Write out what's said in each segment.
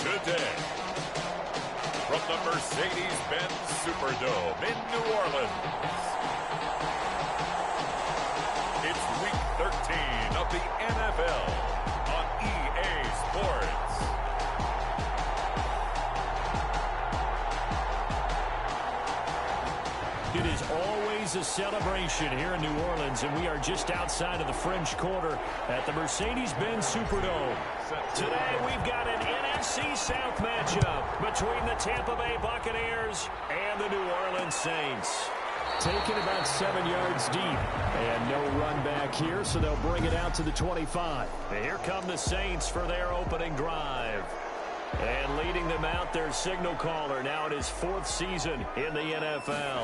today. From the Mercedes-Benz Superdome in New Orleans, it's Week 13 of the NFL on EA Sports. It is always a celebration here in New Orleans, and we are just outside of the French Quarter at the Mercedes-Benz Superdome. Today, we've got an NFC South matchup between the Tampa Bay Buccaneers and the New Orleans Saints. Taken about 7 yards deep, and no run back here, so they'll bring it out to the 25. And here come the Saints for their opening drive. And leading them out, their signal caller, now in his 4th season in the NFL.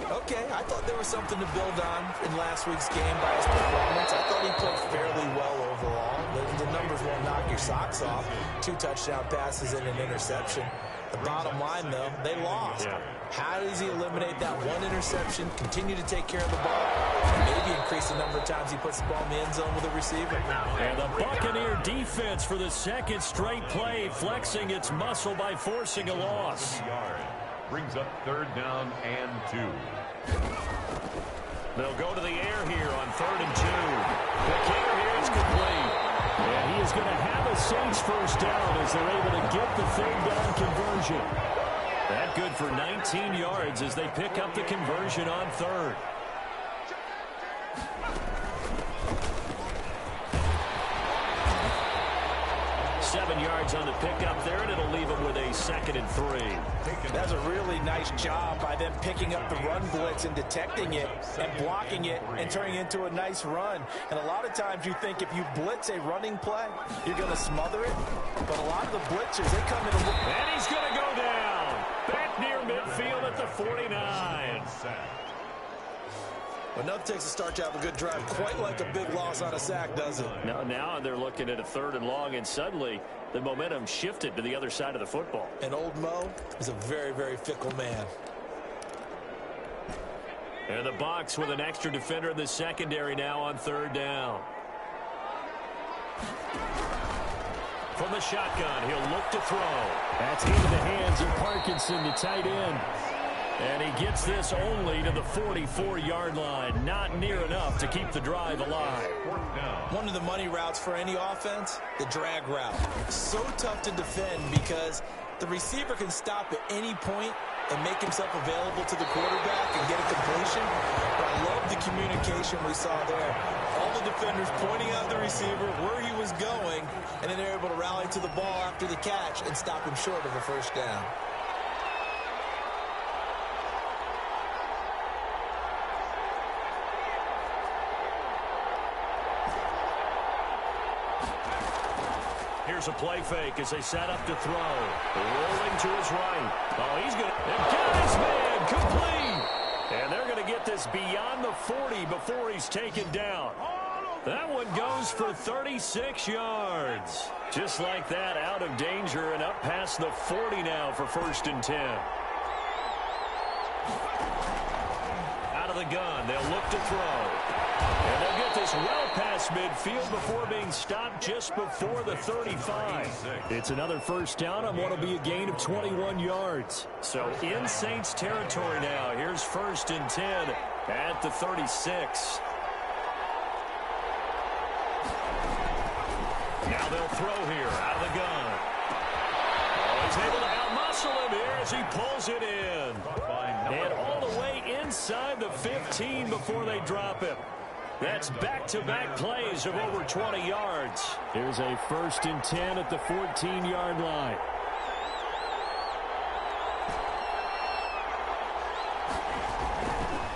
Okay, I thought there was something to build on in last week's game by his performance. I thought he played fairly well overall. The numbers won't knock your socks off. 2 touchdown passes and an interception. The bottom line, though, they lost. Yeah. How does he eliminate that 1 interception, continue to take care of the ball, and maybe increase the number of times he puts the ball in the end zone with a receiver? And the Buccaneer defense for the 2nd straight play, flexing its muscle by forcing a loss. Brings up 3rd down and 2. They'll go to the air here on 3rd and 2. The kicker here is complete. And he is going to have a Saints first down as they're able to get the 3rd down conversion. That good for 19 yards as they pick up the conversion on 3rd. Seven yards on the pickup there, and it'll leave them with a 2nd and 3. That's a really nice job by them picking up the run blitz and detecting it and blocking it and turning it into a nice run. And a lot of times you think if you blitz a running play, you're going to smother it. But a lot of the blitzers, they come in and he's going to go down. Back near midfield at the 49. But nothing takes a start to have a good drive, quite like a big loss on a sack, does it? Now they're looking at a 3rd and long, and suddenly the momentum shifted to the other side of the football. And old Mo is a very, very fickle man. And the Bucs with an extra defender in the secondary now on 3rd down. From the shotgun, he'll look to throw. That's into the hands of Parkinson, the tight end. And he gets this only to the 44-yard line. Not near enough to keep the drive alive. One of the money routes for any offense, the drag route. So tough to defend because the receiver can stop at any point and make himself available to the quarterback and get a completion. But I love the communication we saw there. All the defenders pointing out the receiver where he was going, and then they're able to rally to the ball after the catch and stop him short of a first down. Here's a play fake as they set up to throw. Rolling to his right. Oh, he's going to... And got his man complete. And they're going to get this beyond the 40 before he's taken down. That one goes for 36 yards. Just like that, out of danger and up past the 40 now for 1st and 10. Out of the gun, they'll look to throw. And they'll get this well past midfield before being stopped just before the 35. It's another first down on what will be a gain of 21 yards. So in Saints territory now. Here's 1st and 10 at the 36. Now they'll throw here out of the gun. Oh, he's able to outmuscle him here as he pulls it in. And all the way inside the 15 before they drop him. That's back-to-back plays of over 20 yards. Here's a 1st and 10 at the 14-yard line.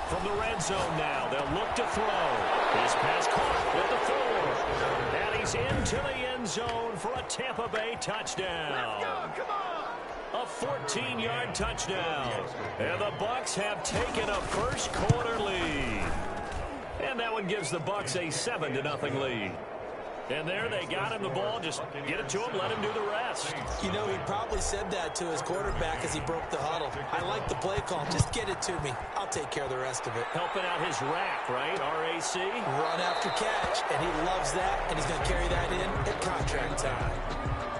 From the red zone now, they'll look to throw. His pass caught with the 4. And he's into the end zone for a Tampa Bay touchdown. Let's go, come on! A 14-yard touchdown. And the Bucs have taken a first quarter lead. And that one gives the Bucs a 7-0 lead. And there they got him the ball. Just get it to him, let him do the rest. You know, he probably said that to his quarterback as he broke the huddle. I like the play call. Just get it to me. I'll take care of the rest of it. Helping out his rack, right? RAC. Run after catch, and he loves that, and he's going to carry that in at contract time.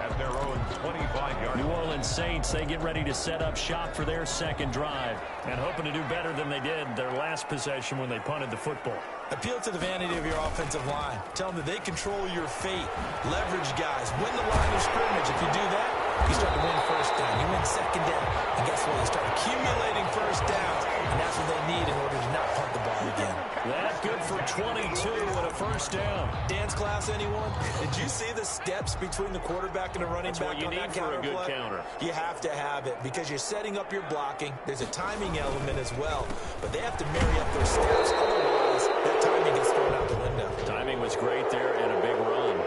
At their own 25-yard. New Orleans Saints, they get ready to set up shop for their second drive and hoping to do better than they did their last possession when they punted the football. Appeal to the vanity of your offensive line. Tell them that they control your fate. Leverage guys. Win the line of scrimmage. If you do that, you start to win first down. You win second down. And guess what? You start accumulating first downs. And that's what they need in order to not punt the ball again. That's good for 22 and a first down. Dance class, anyone? Did you see the steps between the quarterback and the running back on that counter play? That's what you need for a good counter. You have to have it because you're setting up your blocking. There's a timing element as well. But they have to marry up their steps. Otherwise, that timing gets thrown out the window. Timing was great there and a big run.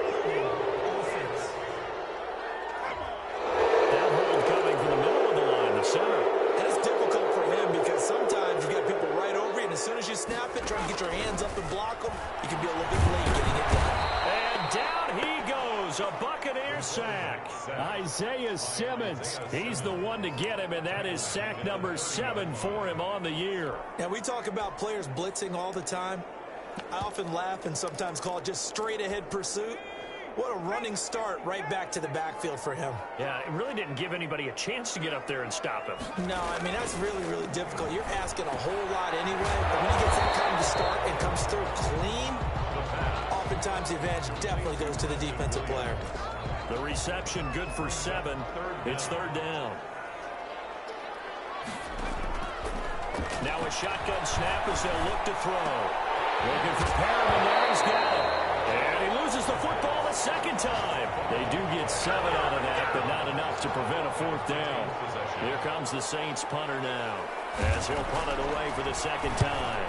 That hold coming from the middle of the line, the center. And it's difficult for him because sometimes you got people right over you, and as soon as you snap it, trying to get your hands up and block them, you can be a little bit late getting it done. And down he goes, a Buccaneer sack. Isaiah Simmons, he's the one to get him, and that is sack number 7 for him on the year. Now, we talk about players blitzing all the time. I often laugh and sometimes call it just straight-ahead pursuit. What a running start right back to the backfield for him. Yeah, it really didn't give anybody a chance to get up there and stop him. No, I mean, that's really, really difficult. You're asking a whole lot anyway, but when he gets that kind of start and comes through clean, oftentimes the advantage definitely goes to the defensive player. The reception good for 7. It's third down. Now a shotgun snap as they'll look to throw. Looking for Perriman there. He's got it. And he loses the football the second time. They do get 7 out of that, but not enough to prevent a fourth down. Here comes the Saints punter now as he'll punt it away for the second time.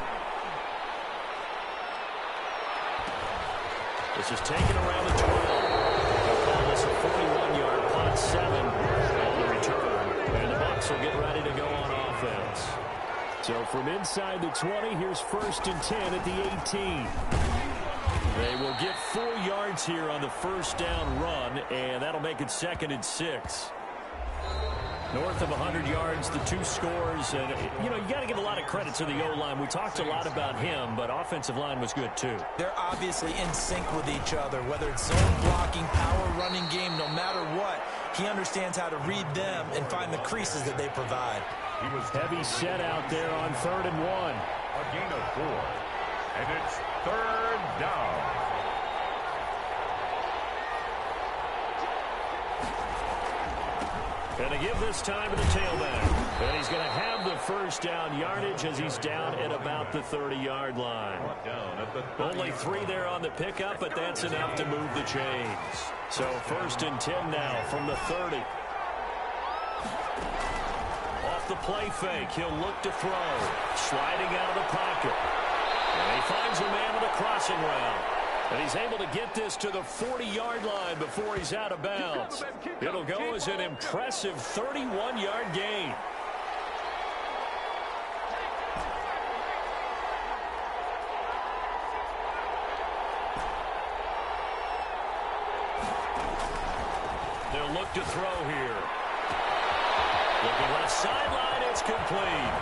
This is taken around the 12. They'll call this a 41-yard punt, 7 on the return. And the Bucs will get ready to go on offense. So from inside the 20, here's 1st and 10 at the 18. They will get 4 yards here on the first down run, and that'll make it 2nd and 6. North of 100 yards, the 2 scores. And, you got to give a lot of credit to the O-line. We talked a lot about him, but offensive line was good, too. They're obviously in sync with each other, whether it's zone blocking, power running game, no matter what. He understands how to read them and find the creases that they provide. He was heavy set out there on 3rd and 1. A gain of 4. And it's 3rd down. And to give this time to the tailback. And he's going to have the first down yardage as he's down at about the 30-yard line. Only 3 there on the pickup, but that's enough to move the chains. So 1st and 10 now from the 30. Off the play fake, he'll look to throw. Sliding out of the pocket. And he finds a man with a crossing route. And he's able to get this to the 40-yard line before he's out of bounds. It'll go as an impressive 31-yard gain. They'll look to throw here. Looking left sideline, it's complete.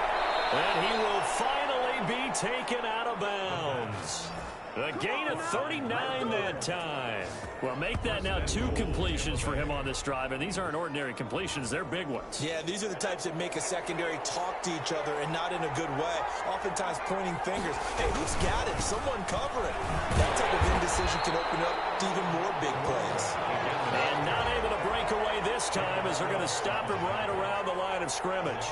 And he will finally be taken out of bounds. A gain of 39 that time. Well, make that now 2 completions for him on this drive, and these aren't ordinary completions. They're big ones. Yeah, these are the types that make a secondary talk to each other and not in a good way. Oftentimes pointing fingers. Hey, who's got it? Someone cover it. That type of indecision can open up to even more big plays. And not able to break away this time as they're going to stop him right around the line of scrimmage.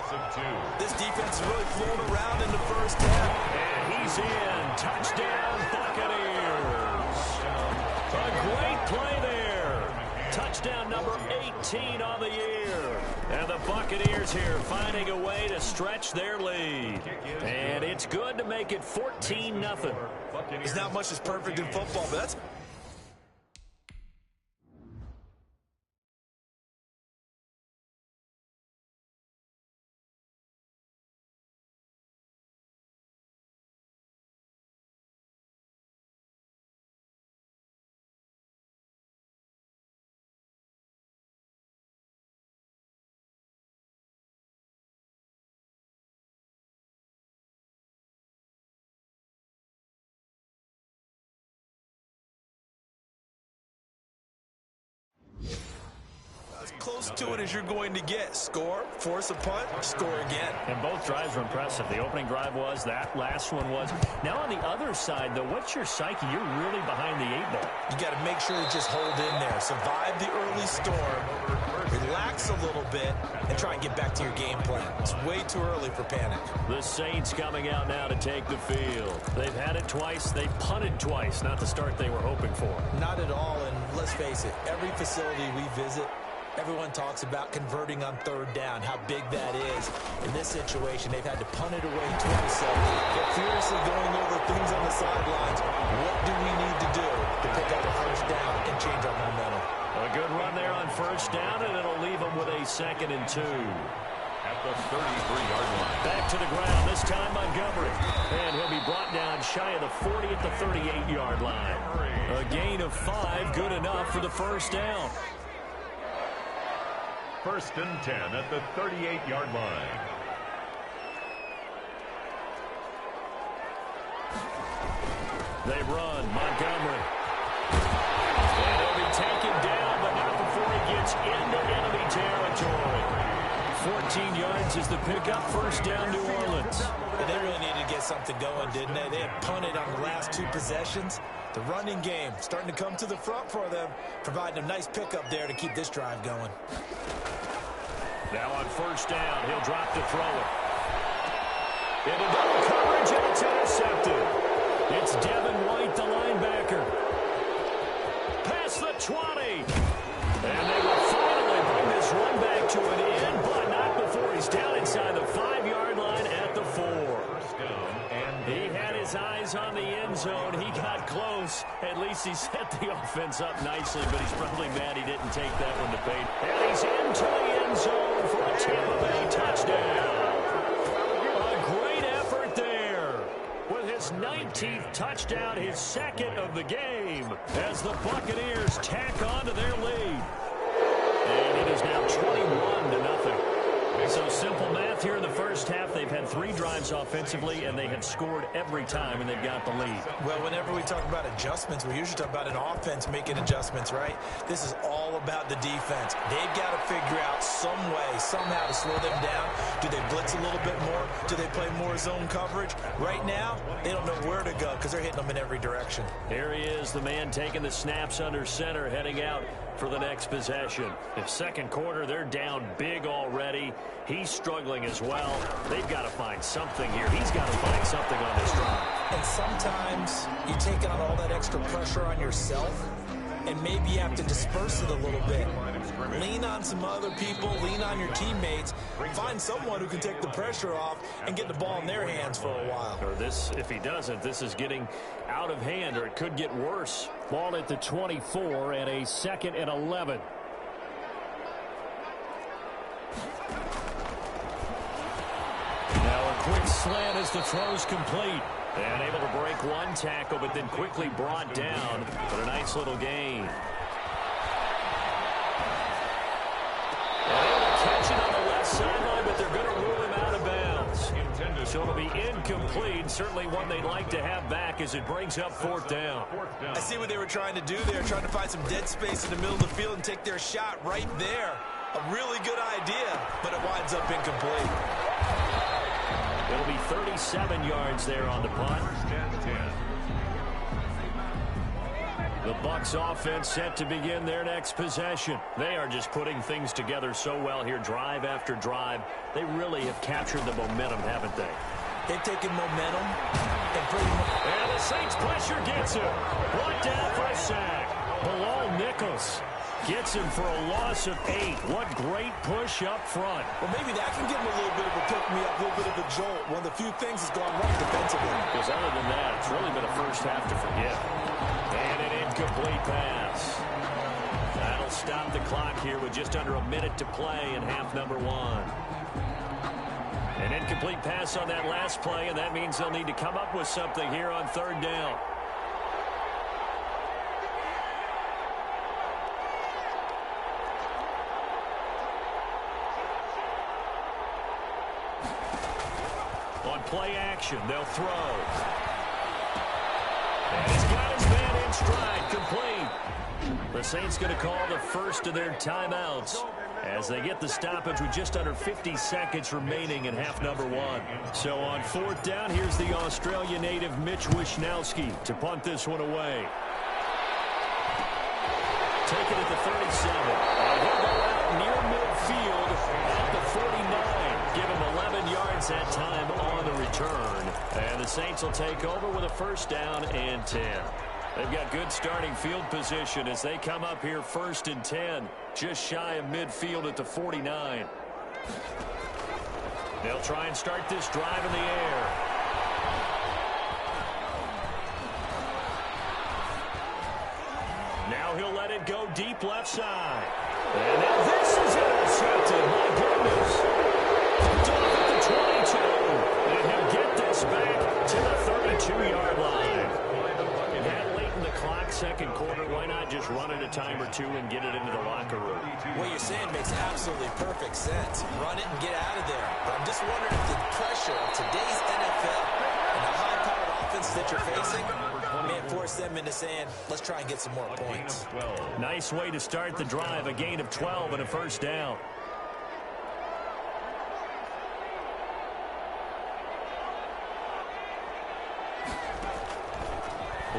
This defense is really flown around in the first half. And he's in. Touchdown, Buccaneers. A great play there. Touchdown number 18 on the year. And the Buccaneers here finding a way to stretch their lead. And it's good to make it 14-0. There's not much that's perfect in football, but that's close to it as you're going to get. Score, force a punt, score again. And both drives were impressive. The opening drive was, that last one was. Now on the other side, though, what's your psyche? You're really behind the 8-ball. You got to make sure you just hold in there. Survive the early storm, relax a little bit, and try and get back to your game plan. It's way too early for panic. The Saints coming out now to take the field. They've had it twice. They punted twice. Not the start they were hoping for. Not at all, and let's face it, every facility we visit, everyone talks about converting on third down, how big that is. In this situation, they've had to punt it away twice, so they're furiously going over things on the sidelines. What do we need to do to pick up a first down and change our momentum? A good run there on first down, and it'll leave them with a 2nd and 2. At the 33-yard line. Back to the ground, this time Montgomery. And he'll be brought down shy of the 40 at the 38-yard line. A gain of 5, good enough for the first down. 1st and 10 at the 38-yard line. They run, Montgomery. And he'll be taken down, but not before he gets into enemy territory. 14 yards is the pickup, first down New Orleans. And they really needed to get something going, didn't they? They had punted on the last 2 possessions. The running game starting to come to the front for them, providing a nice pickup there to keep this drive going. Now on first down, he'll drop to throw it. Into double coverage, and it's intercepted. It's Devin White, the linebacker. Past the 20. And they will finally bring this run back to an end, but not before he's down inside the 5-yard line at the 4. He had his eyes on the end zone. He got close. At least he set the offense up nicely, but he's probably mad he didn't take that one to bait. And he's into the end zone for a Tampa Bay touchdown. A great effort there. With his 19th touchdown, his 2nd of the game, as the Buccaneers tack on to their lead. And it is now 21-0. So simple math here in the first half. They've had 3 drives offensively, and they have scored every time, and they've got the lead. Well, whenever we talk about adjustments, we usually talk about an offense making adjustments, right? This is all about the defense. They've got to figure out some way, somehow to slow them down. Do they blitz a little bit more? Do they play more zone coverage? Right now, they don't know where to go because they're hitting them in every direction. Here he is, the man taking the snaps under center, heading out for the next possession. The second quarter, they're down big already. He's struggling as well. They've got to find something here. He's got to find something on this drive. And sometimes you take on all that extra pressure on yourself, and maybe you have to disperse it a little bit. Lean on some other people, lean on your teammates, find someone who can take the pressure off and get the ball in their hands for a while. Or this, if he doesn't, this is getting out of hand, or it could get worse. Ball at the 24 and a 2nd and 11. Now a quick slant as the throw's complete. And able to break one tackle, but then quickly brought down. But a nice little gain. And able to catch it on the left sideline, but they're going to rule him out of bounds. So it'll be incomplete. Certainly one they'd like to have back as it brings up 4th down. I see what they were trying to do there, trying to find some dead space in the middle of the field and take their shot right there. A really good idea, but it winds up incomplete. It'll be 37 yards there on the punt. The Bucs offense set to begin their next possession. They are just putting things together so well here, drive after drive. They really have captured the momentum, haven't they? They've taken momentum and pretty much... And the Saints pressure gets him. Brought down for a sack. Bilal Nichols gets him for a loss of 8. What great push up front. Well, maybe that can give him a little bit of a pick-me-up, a little bit of a jolt. One of the few things that's gone wrong defensively. Because other than that, it's really been a first half to forget. And an incomplete pass. That'll stop the clock here with just under a minute to play in half number 1. An incomplete pass on that last play, and that means they'll need to come up with something here on 3rd down. On play action, they'll throw. And he's got his man in stride, complete. The Saints going to call the first of their timeouts. as they get the stoppage with just under 50 seconds remaining in half number one. So on fourth down, here's the Australia native Mitch Wishnowski to punt this one away. Take it at the 37. And he'll go out near midfield at the 49. Give him 11 yards that time on the return. And the Saints will take over with a first down and 10. They've got good starting field position as they come up here first and 10. Just shy of midfield at the 49. They'll try and start this drive in the air. Now he'll let it go deep left side. And now this is intercepted. My goodness. Picked off at the 22. And he'll get this back to the 32-yard line. That late in the clock, second quarter, why not just run it a time or two and get it into the locker room? What you're saying makes absolutely perfect sense. Run it and get out of there. But I'm just wondering if the pressure of today's NFL and the high-powered offense that you're facing may force them into saying, let's try and get some more points. Nice way to start the drive, a gain of 12 and a first down.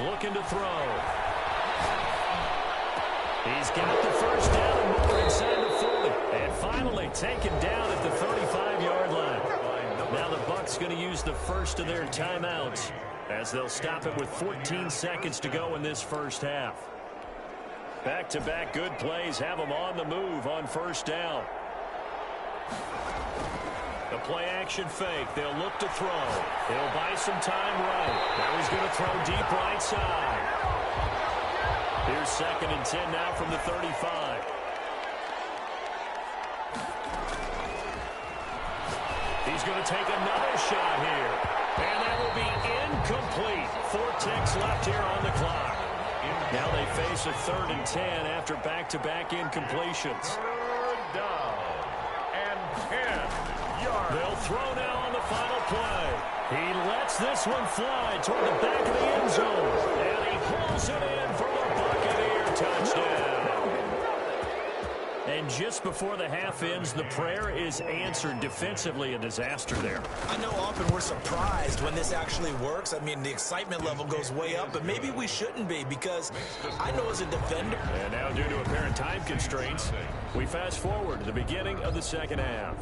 Looking to throw. He's got the first down and more inside the 40. And finally taken down at the 35-yard line. Now the Bucs going to use the first of their timeouts as they'll stop it with 14 seconds to go in this first half. Back-to-back good plays have them on the move on first down. The play-action fake. They'll look to throw. He'll buy some time right. Now he's going to throw deep right side. Here's second and 10 now from the 35. He's going to take another shot here. And that will be incomplete. 4 ticks left here on the clock. Now they face a third and 10 after back-to-back incompletions. Third down and 10 yards. They'll throw now on the final play. He lets this one fly toward the back of the end zone. And he pulls it in for the Buccaneer touchdown. And just before the half ends, the prayer is answered. Defensively, a disaster there. I know often we're surprised when this actually works. I mean, the excitement level goes way up, but maybe we shouldn't be because I know as a defender. And now due to apparent time constraints, we fast forward to the beginning of the second half.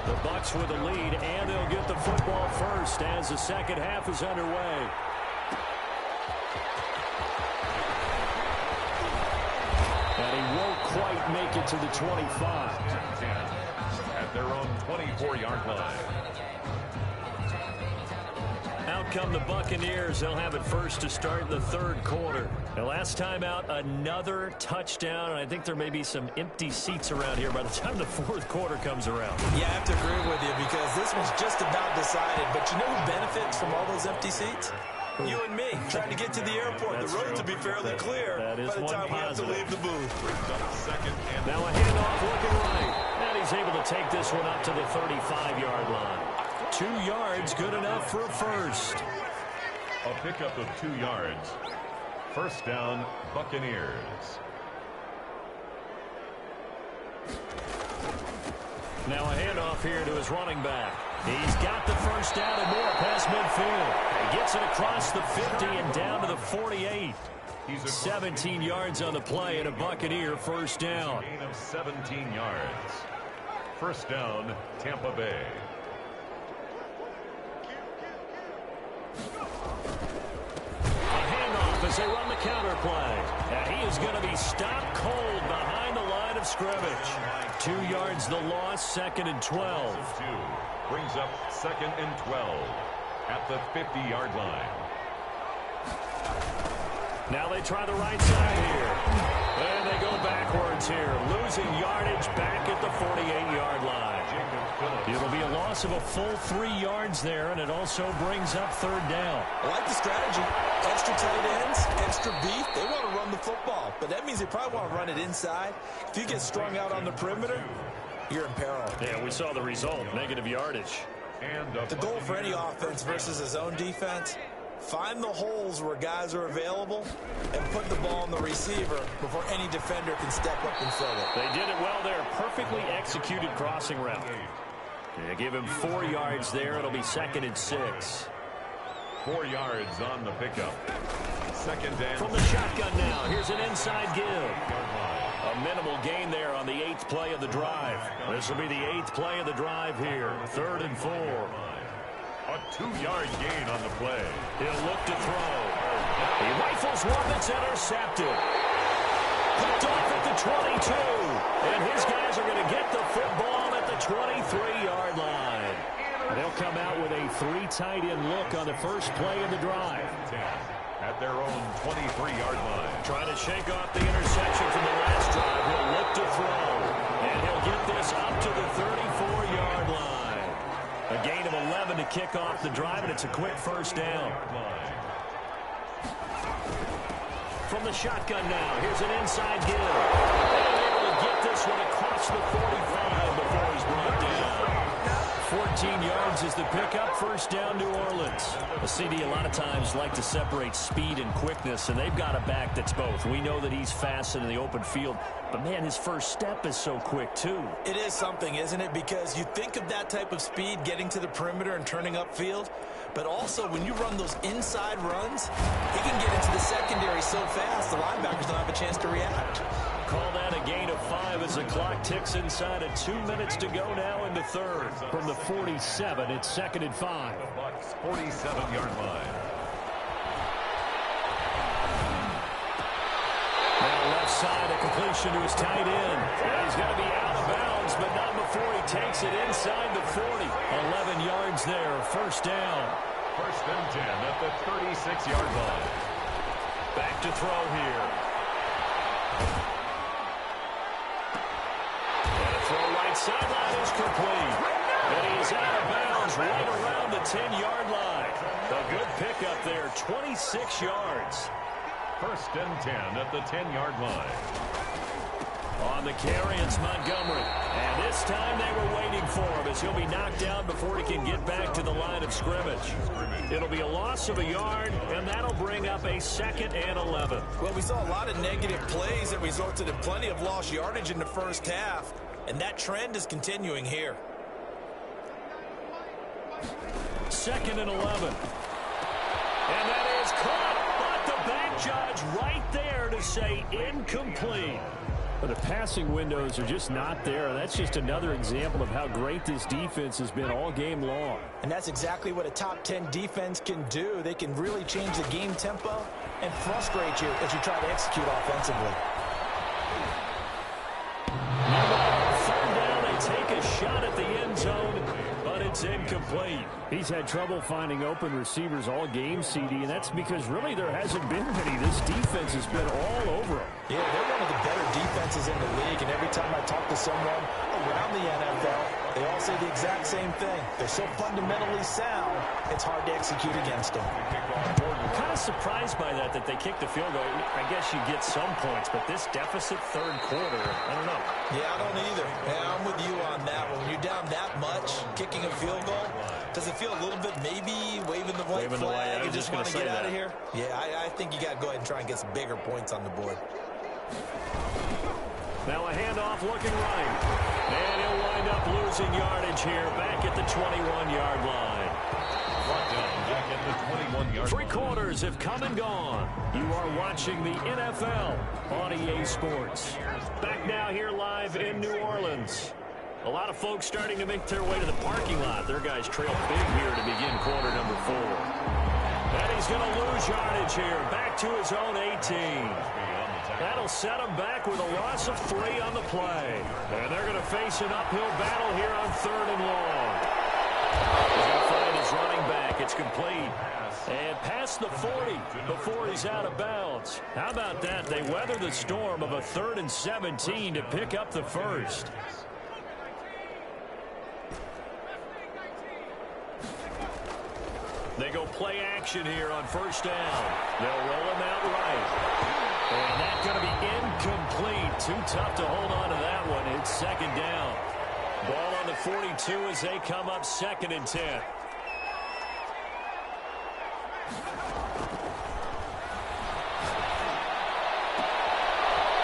The Bucs with the lead, and they'll get the football first as the second half is underway. And he won't quite make it to the 25. At their own 24-yard line. Out come the Buccaneers. They'll have it first to start the third quarter. The last time out, another touchdown, and I think there may be some empty seats around here by the time the fourth quarter comes around. Yeah, I have to agree with you because this one's just about decided. But you know who benefits from all those empty seats? You and me, trying to get to the airport. The roads will be fairly clear by the time we have to leave the booth. Now a handoff looking right. And he's able to take this one up to the 35-yard line. 2 yards, good enough for a first. A pickup of 2 yards. First down, Buccaneers. Now a handoff here to his running back. He's got the first down and more past midfield. He gets it across the 50 and down to the 48. 17 yards on the play and a Buccaneer first down. Gain of 17 yards. First down, Tampa Bay. As they run the counter play. And he is going to be stopped cold behind the line of scrimmage. 2 yards the loss, second and 12. Brings up second and 12 at the 50-yard line. Now they try the right side here. And they go backwards here. Losing yardage back at the 48-yard line. It'll be a loss of a full 3 yards there, and it also brings up third down. I like the strategy. Extra tight ends, extra beef. They want to run the football, but that means they probably want to run it inside. If you get strung out on the perimeter, you're in peril. Yeah, we saw the result, negative yardage. The goal for any offense versus his own defense, Find the holes where guys are available and put the ball on the receiver before any defender can step up and fill it. They did it well there. Perfectly executed crossing route. They give him 4 yards there. It'll be 2nd and 6. 4 yards on the pickup. 2nd and from the shotgun now. Here's an inside give. A minimal gain there on the 8th play of the drive. This will be the 8th play of the drive here. 3rd and 4. A 2-yard gain on the play. He'll look to throw. He rifles one that's intercepted. Picked off at the 22. And his guys are going to get the football at the 23-yard line. They'll come out with a 3 tight end look on the first play of the drive. At their own 23-yard line. Trying to shake off the interception from the last drive. He'll look to throw. And he'll get this up to the 34-yard line. A gain of 11 to kick off the drive, and it's a quick first down. From the shotgun now, here's an inside give. And able to get this one across the 45 before he's brought down. 14 yards is the pickup. First down, New Orleans. The CD a lot of times like to separate speed and quickness, and they've got a back that's both. We know that he's fast in the open field, but, man, his first step is so quick, too. It is something, isn't it? Because you think of that type of speed getting to the perimeter and turning upfield, but also when you run those inside runs, he can get into the secondary so fast the linebackers don't have a chance to react. Call that a gain of 5 as the clock ticks inside of 2 minutes to go now in the 3rd. From the 47, it's 2nd and 5. 47-yard line. Now left side, a completion to his tight end. And he's going to be out of bounds, but not before he takes it inside the 40. 11 yards there, first down. 1st and 10 at the 36-yard line. Back to throw here. Sideline is complete. And he's out of bounds right around the 10-yard line. A good pickup there, 26 yards. 1st and 10 at the 10-yard line. On the carry, it's Montgomery. And this time they were waiting for him as he'll be knocked down before he can get back to the line of scrimmage. It'll be a loss of a yard, and that'll bring up a 2nd and 11. Well, we saw a lot of negative plays that resulted in plenty of lost yardage in the first half. And that trend is continuing here. 2nd and 11. And that is caught, but the back judge right there to say incomplete. But the passing windows are just not there. That's just another example of how great this defense has been all game long. And that's exactly what a top 10 defense can do. They can really change the game tempo and frustrate you as you try to execute offensively. Take a shot at the end zone, but it's incomplete. He's had trouble finding open receivers all game, CD, and that's because really there hasn't been many. This defense has been all over him. Yeah, they're one of the better defenses in the league, and every time I talk to someone around the NFL, they all say the exact same thing. They're so fundamentally sound, it's hard to execute against them. I'm kind of surprised by that they kicked the field goal. I guess you get some points, but this deficit 3rd quarter, I don't know. Yeah, I don't either. Yeah, I'm with you on that one. When you're down that much, kicking a field goal, does it feel a little bit maybe waving the white flag and just want to get out of here? Yeah, I think you got to go ahead and try and get some bigger points on the board. Now a handoff looking right. And he'll wind up losing yardage here back at the 21-yard line. Back at the 21-yard line. 3 quarters have come and gone. You are watching the NFL on EA Sports. Back now here live in New Orleans. A lot of folks starting to make their way to the parking lot. Their guys trail big here to begin quarter number 4. And he's going to lose yardage here. Back to his own 18. That'll set him back with a loss of 3 on the play. And they're going to face an uphill battle here on 3rd and long. He's going to find his running back. It's complete. And past the 40 before he's out of bounds. How about that? They weather the storm of a 3rd and 17 to pick up the first. They go play action here on 1st down. They'll roll him out right. And that's going to be incomplete. Too tough to hold on to that one. It's 2nd down. Ball on the 42 as they come up 2nd and 10.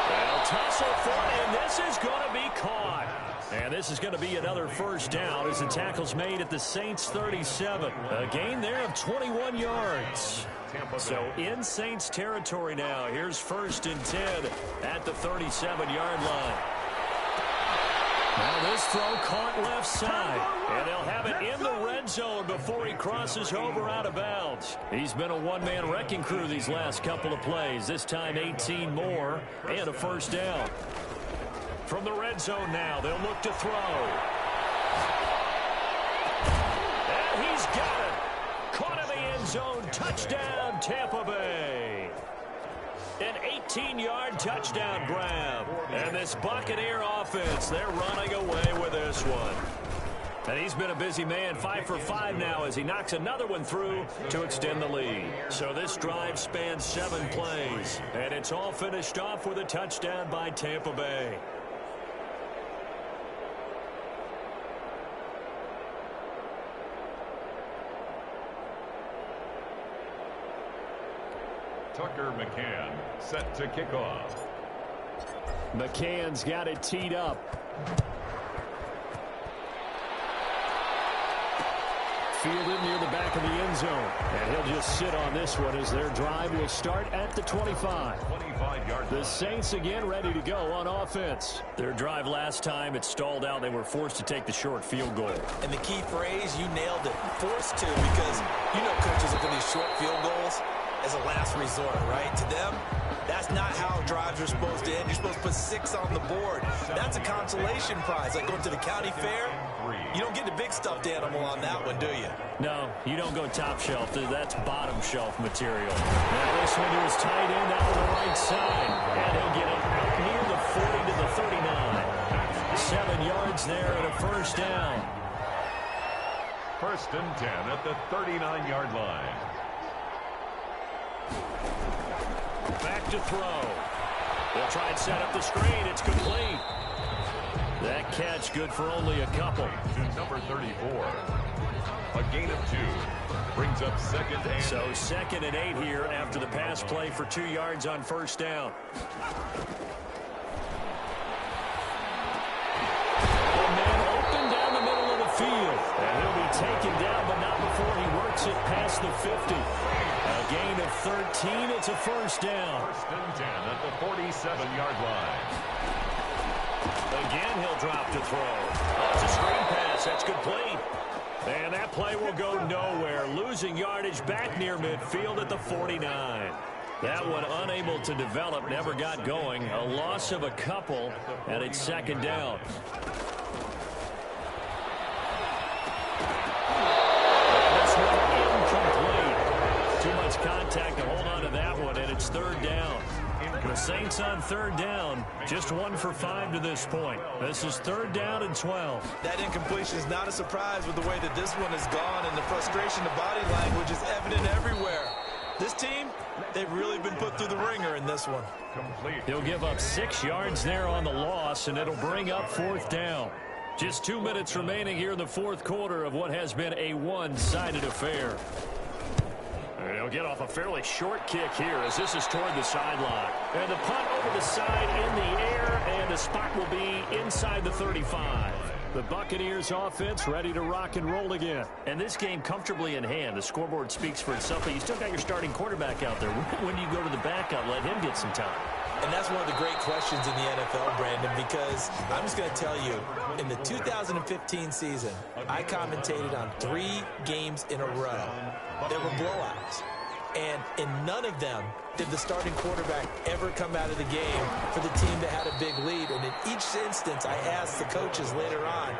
They'll tussle for it, and this is going to be caught. And this is going to be another first down as the tackle's made at the Saints 37. A gain there of 21 yards. So in Saints territory now. Here's 1st and 10 at the 37-yard line. Now this throw caught left side. And they'll have it in the red zone before he crosses over out of bounds. He's been a one-man wrecking crew these last couple of plays. This time 18 more and a first down. From the red zone now, they'll look to throw. And he's got it. Caught in the end zone. Touchdown, Tampa Bay. An 18-yard touchdown grab. And this Buccaneer offense, they're running away with this one. And he's been a busy man, 5 for 5 now as he knocks another one through to extend the lead. So this drive spans 7 plays. And it's all finished off with a touchdown by Tampa Bay. Tucker McCann set to kick off. McCann's got it teed up. Fielded near the back of the end zone. And he'll just sit on this one as their drive will start at the 25. 25-yard The Saints again ready to go on offense. Their drive last time, it stalled out. They were forced to take the short field goal. And the key phrase, you nailed it. Forced to, because you know coaches look at these short field goals as a last resort, right? To them, that's not how drives are supposed to end. You're supposed to put 6 on the board. That's a consolation prize. Like going to the county fair, you don't get the big stuffed animal on that one, do you? No, you don't go top shelf. That's bottom shelf material. Now this one to his tight end out on the right side. And he'll get it up near the 40 to the 39. 7 yards there and a first down. 1st and 10 at the 39-yard line. Back to throw. They'll try and set up the screen. It's complete. That catch good for only a couple. To number 34. A gain of 2. Brings up 2nd and... So 2nd and 8 here after the pass play for 2 yards on first down. And then open down the middle of the field. And he'll be taken down, but not before he works it past the 50. A gain of 13. It's a first down. 1st and 10 at the 47-yard line. Again, he'll drop to throw. Oh, it's a screen pass. That's complete. And that play will go nowhere. Losing yardage back near midfield at the 49. That one unable to develop, never got going. A loss of a couple, and it's 2nd down. This one incomplete. Too much contact to hold on to that one, and it's 3rd down. The Saints on 3rd down, just 1 for 5 to this point. This is 3rd down and 12. That incompletion is not a surprise with the way that this one has gone, and the frustration of body language is evident everywhere. This team, they've really been put through the ringer in this one. Complete. He'll give up 6 yards there on the loss, and it'll bring up 4th down. Just 2 minutes remaining here in the 4th quarter of what has been a one-sided affair. And he'll get off a fairly short kick here as this is toward the sideline. And the punt over the side in the air, and the spot will be inside the 35. The Buccaneers offense ready to rock and roll again. And this game comfortably in hand. The scoreboard speaks for itself, but you still got your starting quarterback out there. When do you go to the backup? Let him get some time. And that's one of the great questions in the NFL, Brandon, because I'm just going to tell you, in the 2015 season, I commentated on 3 games in a row. There were blowouts. And in none of them did the starting quarterback ever come out of the game for the team that had a big lead. And in each instance, I asked the coaches later on,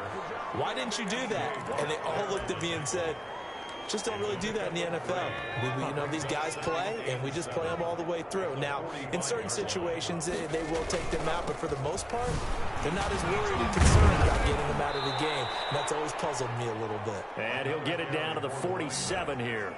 why didn't you do that? And they all looked at me and said, just don't really do that in the NFL. You know, these guys play, and we just play them all the way through. Now, in certain situations, they will take them out, but for the most part, they're not as worried and concerned about getting them out of the game. And that's always puzzled me a little bit. And he'll get it down to the 47 here.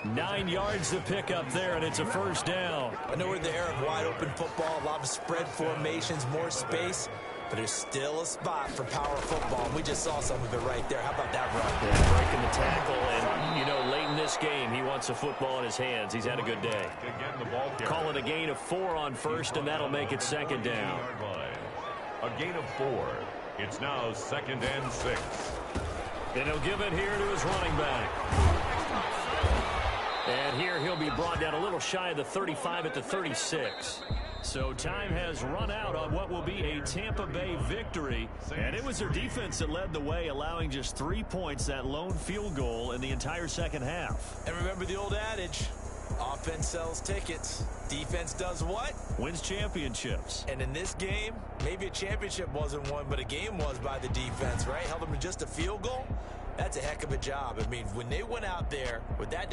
9 yards to pick up there, and it's a first down. I know we're in the era of wide-open football, a lot of spread formations, more space. But there's still a spot for power football. We just saw some of it right there. How about that run? Yeah, breaking the tackle, and, you know, late in this game, he wants a football in his hands. He's had a good day. Call it a gain of 4 on first, and that'll make it second down. A gain of 4. It's now 2nd and 6. And he'll give it here to his running back. And here he'll be brought down a little shy of the 35 at the 36. So time has run out on what will be a Tampa Bay victory. And it was their defense that led the way, allowing just 3 points, that lone field goal in the entire second half. And remember the old adage, offense sells tickets. Defense does what? Wins championships. And in this game, maybe a championship wasn't won, but a game was by the defense, right? Held them to just a field goal. That's a heck of a job. I mean, when they went out there with that